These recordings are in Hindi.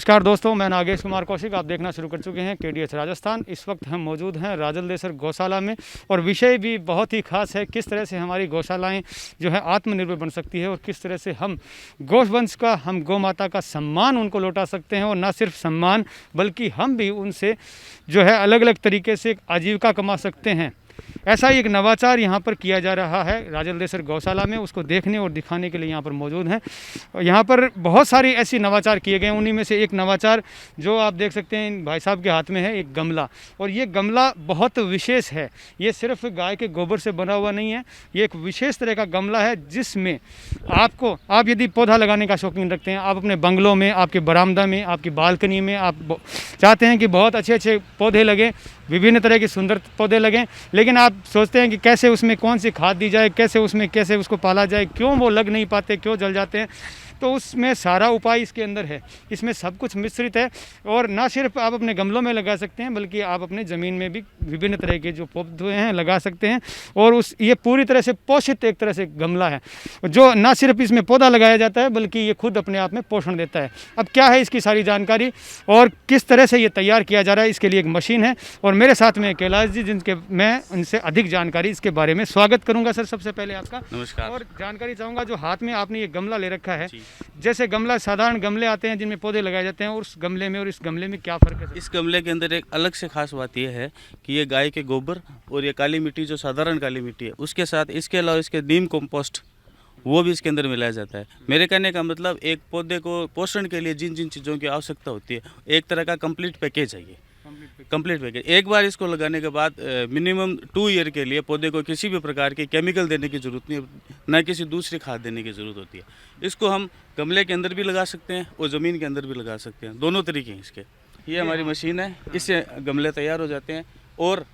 नमस्कार दोस्तों, मैं नागेश कुमार कौशिक। आप देखना शुरू कर चुके हैं KDH राजस्थान। इस वक्त हम मौजूद हैं राजलदेसर गौशाला में और विषय भी बहुत ही खास है। किस तरह से हमारी गौशालाएं जो है आत्मनिर्भर बन सकती है और किस तरह से हम गौवंश का, हम गौ माता का सम्मान उनको लौटा सकते हैं। और न सिर्फ सम्मान बल्कि हम भी उनसे जो है अलग अलग तरीके से एक आजीविका कमा सकते हैं। ऐसा ही एक नवाचार यहाँ पर किया जा रहा है राजलदेसर गौशाला में। उसको देखने और दिखाने के लिए यहाँ पर मौजूद हैं। यहाँ पर बहुत सारी ऐसी नवाचार किए गए हैं। उन्हीं में से एक नवाचार जो आप देख सकते हैं इन भाई साहब के हाथ में है, एक गमला। और ये गमला बहुत विशेष है। ये सिर्फ गाय के गोबर से बना हुआ नहीं है, ये एक विशेष तरह का गमला है जिसमें आप यदि पौधा लगाने का शौकीन रखते हैं, आप अपने बंगलों में, आपके बरामदा में, आपकी बालकनी में आप चाहते हैं कि बहुत अच्छे अच्छे पौधे लगें, विभिन्न तरह के सुंदर पौधे लगें, लेकिन आप सोचते हैं कि कैसे उसमें कौन सी खाद दी जाए, कैसे उसको पाला जाए, क्यों वो लग नहीं पाते, क्यों जल जाते हैं। तो उसमें सारा उपाय इसके अंदर है। इसमें सब कुछ मिश्रित है। और ना सिर्फ आप अपने गमलों में लगा सकते हैं बल्कि आप अपने ज़मीन में भी विभिन्न तरह के जो पौधे हैं लगा सकते हैं। और ये पूरी तरह से पोषित एक तरह से गमला है जो ना सिर्फ इसमें पौधा लगाया जाता है बल्कि ये खुद अपने आप में पोषण देता है। अब क्या है इसकी सारी जानकारी और किस तरह से ये तैयार किया जा रहा है, इसके लिए एक मशीन है और मेरे साथ में कैलाश जी, जिनके मैं उनसे अधिक जानकारी इसके बारे में स्वागत करूँगा। सर, सबसे पहले आपका नमस्कार। और जानकारी चाहूँगा, जो हाथ में आपने ये गमला ले रखा है, जैसे गमला साधारण गमले आते हैं जिनमें पौधे लगाए जाते हैं, और उस गमले में और इस गमले में क्या फ़र्क है? इस गमले के अंदर एक अलग से खास बात यह है कि ये गाय के गोबर और ये काली मिट्टी जो साधारण काली मिट्टी है उसके साथ इसके अलावा इसके नीम कंपोस्ट वो भी इसके अंदर मिलाया जाता है। मेरे कहने का मतलब एक पौधे को पोषण के लिए जिन जिन चीज़ों की आवश्यकता होती है, एक तरह का कंप्लीट पैकेज है ये। कंप्लीट पैकेज एक बार इसको लगाने के बाद मिनिमम 2 ईयर के लिए पौधे को किसी भी प्रकार के केमिकल देने की ज़रूरत नहीं, ना किसी दूसरी खाद देने की ज़रूरत होती है। इसको हम गमले के अंदर भी लगा सकते हैं और ज़मीन के अंदर भी लगा सकते हैं, दोनों तरीके हैं इसके। ये हमारी मशीन है, इससे गमले तैयार हो जाते हैं। और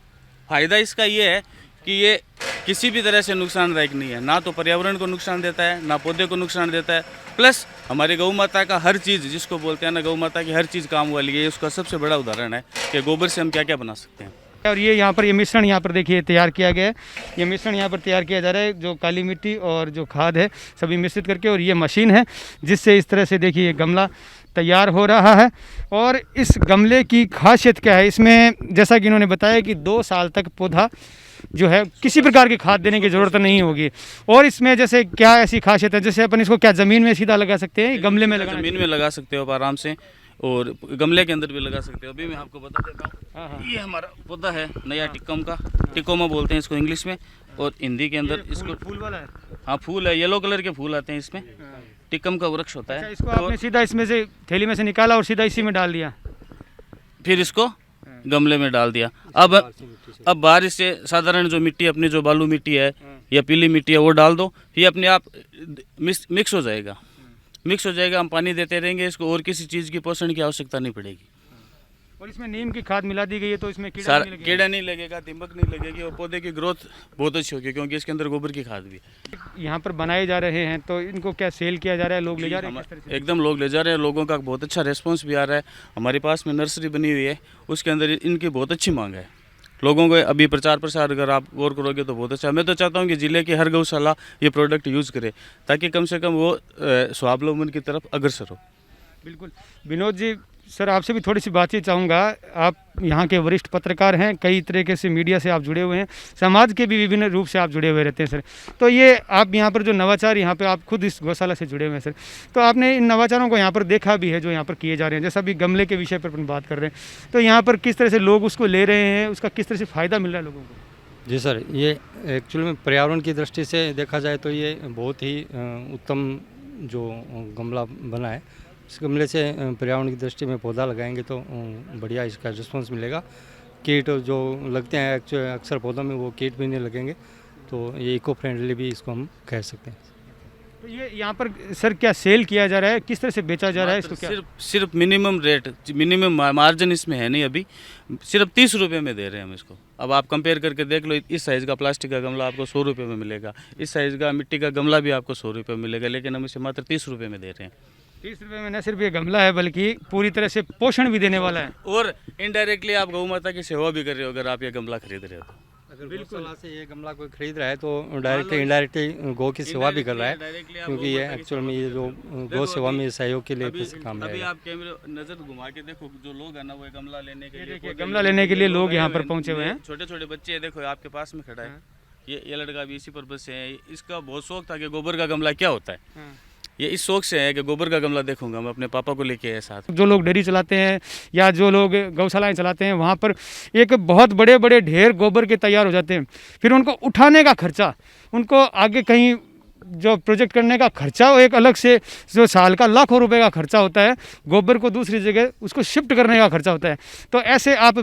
फ़ायदा इसका ये है कि ये किसी भी तरह से नुकसानदायक नहीं है, ना तो पर्यावरण को नुकसान देता है, ना पौधे को नुकसान देता है। प्लस हमारी गौ माता का हर चीज़, जिसको बोलते हैं ना, गौ माता की हर चीज़ काम वाली है। उसका सबसे बड़ा उदाहरण है कि गोबर से हम क्या क्या बना सकते हैं। और ये यहाँ पर ये मिश्रण यहाँ पर देखिए तैयार किया गया है। ये मिश्रण यहाँ पर तैयार किया जा रहा है, जो काली मिट्टी और जो खाद है सभी मिश्रित करके, और ये मशीन है जिससे इस तरह से देखिए गमला तैयार हो रहा है। और इस गमले की खासियत क्या है, इसमें जैसा कि इन्होंने बताया कि 2 साल तक पौधा जो है किसी प्रकार की खाद देने की ज़रूरत नहीं होगी। और इसमें जैसे क्या ऐसी खासियत है, जैसे अपन इसको क्या ज़मीन में सीधा लगा सकते हैं, गमले में लगा, ज़मीन में लगा सकते हो आप आराम से, और गमले के अंदर भी लगा सकते हो। अभी मैं आपको बता देता हूँ, ये हमारा पौधा है नया टिक्कम का, टिकोमा बोलते हैं इसको इंग्लिश में, और हिंदी के अंदर इसको फूल वाला है। हाँ, फूल है, येलो कलर के फूल आते हैं इसमें, टिक्कम का वृक्ष होता है। इसको आपने सीधा इसमें से थैली में से निकाला और सीधा इसी में डाल दिया, फिर इसको गमले में डाल दिया। अब बारिश से साधारण जो मिट्टी, अपनी जो बालू मिट्टी है या पीली मिट्टी है वो डाल दो, ये अपने आप मिक्स हो जाएगा। हम पानी देते रहेंगे इसको, और किसी चीज़ की पोषण की आवश्यकता नहीं पड़ेगी। और इसमें नीम की खाद मिला दी गई है तो इसमें कीड़ा नहीं लगेगा, दीमक नहीं लगेगी, और पौधे की ग्रोथ बहुत अच्छी होगी क्योंकि इसके अंदर गोबर की खाद भी है। यहाँ पर बनाए जा रहे हैं तो इनको क्या सेल किया जा रहा है, लोग ले जा रहे हैं? एकदम लोग ले जा रहे हैं, लोगों का बहुत अच्छा रिस्पॉन्स भी आ रहा है। हमारे पास में नर्सरी बनी हुई है, उसके अंदर इनकी बहुत अच्छी मांग है। लोगों को अभी प्रचार प्रसार अगर आप गौर करोगे तो बहुत अच्छा। मैं तो चाहता हूँ कि ज़िले की हर गौशाला ये प्रोडक्ट यूज़ करे ताकि कम से कम वो स्वावलंबन की तरफ अग्रसर हो। बिल्कुल। विनोद जी, सर आपसे भी थोड़ी सी बातचीत चाहूँगा। आप यहाँ के वरिष्ठ पत्रकार हैं, कई तरीके से मीडिया से आप जुड़े हुए हैं, समाज के भी विभिन्न रूप से आप जुड़े हुए रहते हैं सर। तो ये आप यहाँ पर जो नवाचार, यहाँ पे आप खुद इस गौशाला से जुड़े हुए हैं सर, तो आपने इन नवाचारों को यहाँ पर देखा भी है जो यहाँ पर किए जा रहे हैं। जैसा अभी गमले के विषय पर अपन बात कर रहे हैं, तो यहाँ पर किस तरह से लोग उसको ले रहे हैं, उसका किस तरह से फ़ायदा मिल रहा है लोगों को? जी सर, ये एक्चुअल में पर्यावरण की दृष्टि से देखा जाए तो ये बहुत ही उत्तम जो गमला बना है। इस गमले से पर्यावरण की दृष्टि में पौधा लगाएंगे तो बढ़िया इसका रिस्पॉन्स मिलेगा। कीट जो लगते हैं अक्सर पौधों में, वो कीट भी नहीं लगेंगे, तो ये इको फ्रेंडली भी इसको हम कह सकते हैं। तो ये यहाँ पर सर क्या सेल किया जा रहा है, किस तरह से बेचा जा रहा है इसको? क्या सिर्फ मिनिमम रेट, मिनिमम मार्जिन इसमें है नहीं, अभी सिर्फ 30 रुपये में दे रहे हैं हम इसको। अब आप कंपेयर करके देख लो, इस साइज़ का प्लास्टिक का गमला आपको 100 रुपये में मिलेगा, इस साइज़ का मिट्टी का गमला भी आपको 100 रुपये में मिलेगा, लेकिन हम इसे मात्र 30 रुपये में दे रहे हैं। 30 रुपये में न सिर्फ ये गमला है बल्कि पूरी तरह से पोषण भी देने वाला है, और इनडायरेक्टली आप गौ माता की सेवा भी कर रहे हो अगर आप ये गमला खरीद रहे हो तो। अगर गौशाला से ये गमला कोई खरीद रहा है तो डायरेक्टली इनडायरेक्टली गौ की सेवा भी कर रहा है, क्योंकि ये एक्चुअल में ये जो गौ सेवा में सहयोग के लिए काम अभी है। आप कैमरे नजर घुमा के देखो, जो लोग है ना वो गमला लेने के लिए, गमला लेने के लिए लोग यहाँ पर पहुँचे हुए हैं। छोटे छोटे बच्चे हैं, देखो आपके पास में खड़ा है, ये लड़का भी इसी पर्पज से है। इसका बहुत शौक था कि गोबर का गमला क्या होता है, ये इस शौक से है कि गोबर का गमला देखूंगा, मैं अपने पापा को लेके आया साथ। जो लोग डेयरी चलाते हैं या जो लोग गौशालाएं चलाते हैं, वहाँ पर एक बहुत बड़े बड़े ढेर गोबर के तैयार हो जाते हैं, फिर उनको उठाने का खर्चा, उनको आगे कहीं जो प्रोजेक्ट करने का खर्चा, वो एक अलग से जो साल का लाखों रुपए का खर्चा होता है, गोबर को दूसरी जगह उसको शिफ्ट करने का खर्चा होता है। तो ऐसे आप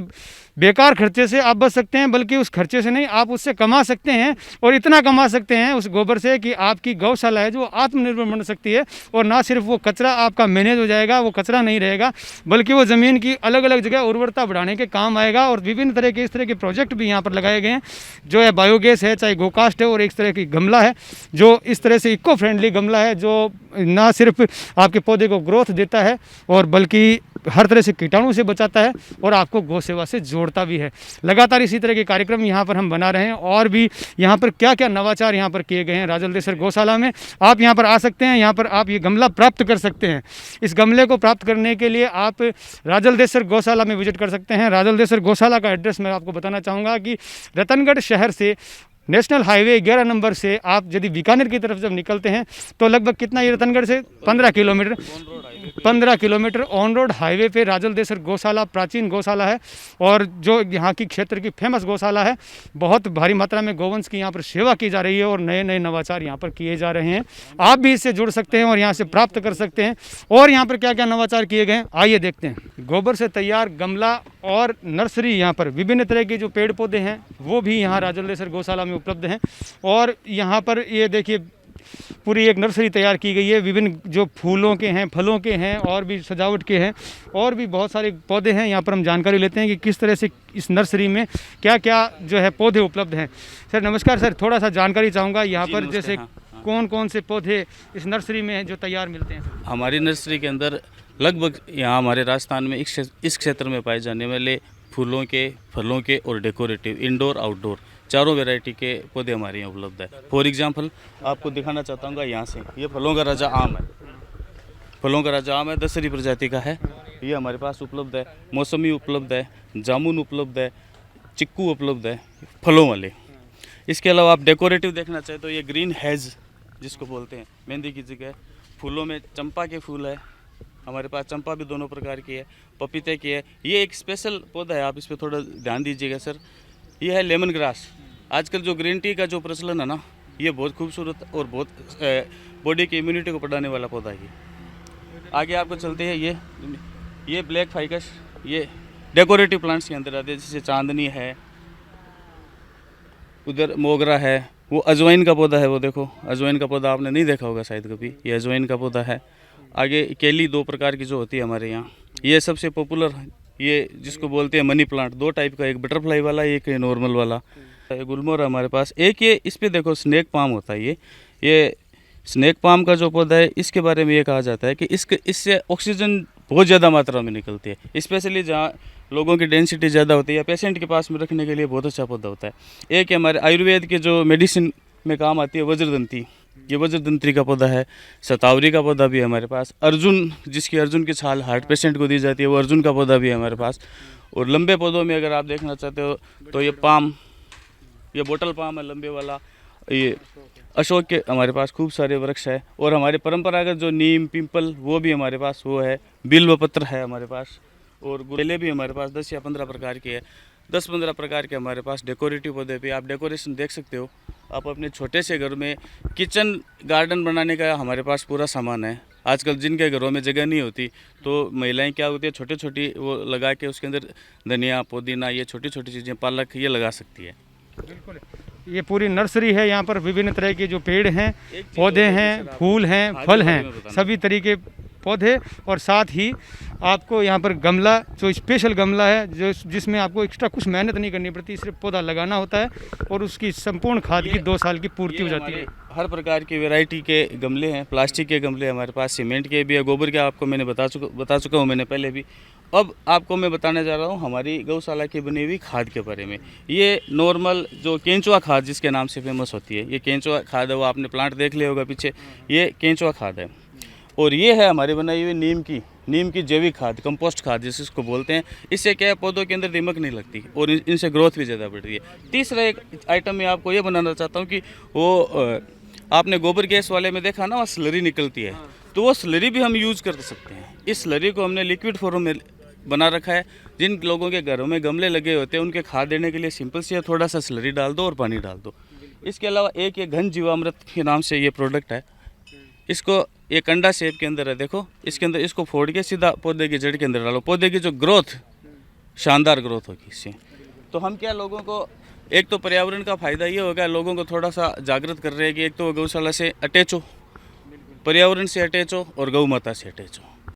बेकार खर्चे से आप बच सकते हैं, बल्कि उस खर्चे से नहीं, आप उससे कमा सकते हैं, और इतना कमा सकते हैं उस गोबर से कि आपकी गौशाला है जो आत्मनिर्भर बन सकती है। और ना सिर्फ वो कचरा आपका मैनेज हो जाएगा, वो कचरा नहीं रहेगा, बल्कि वो ज़मीन की अलग अलग जगह उर्वरता बढ़ाने के काम आएगा। और विभिन्न तरह के इस तरह के प्रोजेक्ट भी यहाँ पर लगाए गए हैं, जो है बायोगैस है, चाहे गोकास्ट है, और एक तरह की गमला है जो इस तरह से इको फ्रेंडली गमला है, जो ना सिर्फ आपके पौधे को ग्रोथ देता है, और बल्कि हर तरह से कीटाणु से बचाता है, और आपको गौ सेवा से जोड़ता भी है। लगातार इसी तरह के कार्यक्रम यहाँ पर हम बना रहे हैं, और भी यहाँ पर क्या क्या नवाचार यहाँ पर किए गए हैं राजलदेसर गौशाला में। आप यहाँ पर आ सकते हैं, यहाँ पर आप ये गमला प्राप्त कर सकते हैं। इस गमले को प्राप्त करने के लिए आप राजलदेसर गौशाला में विजिट कर सकते हैं। राजलदेसर गौशाला का एड्रेस मैं आपको बताना चाहूँगा कि रतनगढ़ शहर से नेशनल हाईवे 11 नंबर से आप यदि बीकानेर की तरफ जब निकलते हैं तो लगभग कितना, ये रतनगढ़ से 15 किलोमीटर ऑन रोड हाईवे पे राजलदेसर गौशाला प्राचीन गौशाला है, और जो यहाँ की क्षेत्र की फेमस गौशाला है। बहुत भारी मात्रा में गौवंश की यहाँ पर सेवा की जा रही है, और नए नए नवाचार यहाँ पर किए जा रहे हैं। आप भी इससे जुड़ सकते हैं और यहाँ से प्राप्त कर सकते हैं। और यहाँ पर क्या क्या नवाचार किए गए हैं, आइए देखते हैं। गोबर से तैयार गमला और नर्सरी, यहाँ पर विभिन्न तरह के जो पेड़ पौधे हैं वो भी यहाँ राजलदेसर गौशाला में उपलब्ध हैं। और यहाँ पर ये देखिए पूरी एक नर्सरी तैयार की गई है, विभिन्न जो फूलों के हैं, फलों के हैं, और भी सजावट के हैं, और भी बहुत सारे पौधे हैं। यहाँ पर हम जानकारी लेते हैं कि किस तरह से इस नर्सरी में क्या क्या जो है पौधे उपलब्ध हैं। सर नमस्कार सर, थोड़ा सा जानकारी चाहूँगा यहाँ पर, जैसे कौन कौन से पौधे इस नर्सरी में जो तैयार मिलते हैं। हमारी नर्सरी के अंदर लगभग यहाँ हमारे राजस्थान में इस क्षेत्र में पाए जाने वाले फूलों के, फलों के और डेकोरेटिव, इंडोर आउटडोर चारों वैरायटी के पौधे हमारे यहाँ उपलब्ध है। फॉर एग्जांपल आपको दिखाना चाहता हूँ, यहाँ से ये फलों का राजा आम है, फलों का राजा आम है, दशहरी प्रजाति का है, ये हमारे पास उपलब्ध है। मौसमी उपलब्ध है, जामुन उपलब्ध है, चिक्कू उपलब्ध है, फलों वाले। इसके अलावा आप डेकोरेटिव देखना चाहें तो ये ग्रीन हैज जिसको बोलते हैं, मेहंदी की जगह फूलों में चंपा के फूल है हमारे पास, चंपा भी दोनों प्रकार की है, पपीते की है। ये एक स्पेशल पौधा है, आप इस पर थोड़ा ध्यान दीजिएगा सर। ये है लेमन ग्रास। आजकल जो ग्रीन टी का जो प्रचलन है ना, ये बहुत खूबसूरत और बहुत बॉडी की इम्यूनिटी को बढ़ाने वाला पौधा है। आगे आपको चलते हैं, ये ब्लैक फाइकस, ये डेकोरेटिव प्लांट्स के अंदर आते हैं, जैसे चांदनी है, उधर मोगरा है, वो अजवाइन का पौधा है, वो देखो अजवाइन का पौधा आपने नहीं देखा होगा शायद कभी, ये अजवाइन का पौधा है। आगे केली दो प्रकार की जो होती है हमारे यहाँ, ये सबसे पॉपुलर, ये जिसको बोलते हैं मनी प्लांट, दो टाइप का, एक बटरफ्लाई वाला, एक नॉर्मल वाला। गुलमोहर है हमारे पास। एक ये इस पे देखो स्नेक पाम होता है, ये स्नेक पाम का जो पौधा है, इसके बारे में ये कहा जाता है कि इससे ऑक्सीजन बहुत ज़्यादा मात्रा में निकलती है, स्पेशली जहाँ लोगों की डेंसिटी ज़्यादा होती है या पेशेंट के पास में रखने के लिए बहुत अच्छा पौधा होता है। एक हमारे आयुर्वेद के जो मेडिसिन में काम आती है वज्रदंती, ये वज्रदंत्री का पौधा है। शतावरी का पौधा भी है हमारे पास। अर्जुन, जिसकी अर्जुन की छाल हार्ट पेशेंट को दी जाती है, वो अर्जुन का पौधा भी है हमारे पास। और लंबे पौधों में अगर आप देखना चाहते हो तो ये पाम, ये बोटल पाम है लंबे वाला। ये अशोक के हमारे पास खूब सारे वृक्ष है। और हमारे परंपरागत जो नीम, पिंपल, वो भी हमारे पास वो है। बिल्व पत्र है हमारे पास। और बेलें भी हमारे पास 10 या 15 प्रकार की है। 10-15 प्रकार के हमारे पास डेकोरेटिव पौधे भी। आप डेकोरेशन देख सकते हो, आप अपने छोटे से घर में किचन गार्डन बनाने का हमारे पास पूरा सामान है। आजकल जिनके घरों में जगह नहीं होती तो महिलाएं क्या होती है, छोटी छोटी वो लगा के उसके अंदर धनिया, पुदीना, ये छोटी छोटी चीज़ें, पालक, ये लगा सकती है। बिल्कुल, ये पूरी नर्सरी है। यहाँ पर विभिन्न तरह के जो पेड़ हैं, पौधे हैं, फूल हैं, फल हैं, सभी तरीके पौधे। और साथ ही आपको यहाँ पर गमला, जो स्पेशल गमला है, जो जिसमें आपको एक्स्ट्रा कुछ मेहनत नहीं करनी पड़ती, सिर्फ पौधा लगाना होता है और उसकी संपूर्ण खाद की 2 साल की पूर्ति हो जाती है। हर प्रकार की वैरायटी के गमले हैं। प्लास्टिक के गमले हमारे पास, सीमेंट के भी है, गोबर के आपको मैंने बता चुका हूँ मैंने पहले भी। अब आपको मैं बताने जा रहा हूँ हमारी गौशाला की बनी हुई खाद के बारे में। ये नॉर्मल जो केंचुआ खाद जिसके नाम से फेमस होती है, ये केंचुआ खाद है, वो आपने प्लांट देख लिया होगा पीछे, ये केंचुआ खाद है। और ये है हमारी बनाई हुई नीम की जैविक खाद, कंपोस्ट खाद जिसको बोलते हैं। इससे क्या है, पौधों के अंदर दीमक नहीं लगती और इनसे ग्रोथ भी ज़्यादा बढ़ती है। तीसरा एक आइटम मैं आपको ये बनाना चाहता हूँ कि वो आपने गोबर गैस वाले में देखा ना, वहाँ स्लरी निकलती है, तो वो स्लरी भी हम यूज़ कर सकते हैं। इस स्लरी को हमने लिक्विड फॉर्म में बना रखा है। जिन लोगों के घरों में गमले लगे होते हैं उनके खाद देने के लिए सिंपल सी है, थोड़ा सा स्लरी डाल दो और पानी डाल दो। इसके अलावा एक ये घन जीवामृत के नाम से ये प्रोडक्ट है। इसको ये कंडा शेप के अंदर है, देखो इसके अंदर, इसको फोड़ के सीधा पौधे की जड़ के अंदर डालो। पौधे की जो ग्रोथ, शानदार ग्रोथ होगी इससे। तो हम क्या लोगों को, एक तो पर्यावरण का फ़ायदा ये होगा, लोगों को थोड़ा सा जागृत कर रहे हैं कि एक तो गौशाला से अटैच हो, पर्यावरण से अटैच हो और गौ माता से अटैच हो।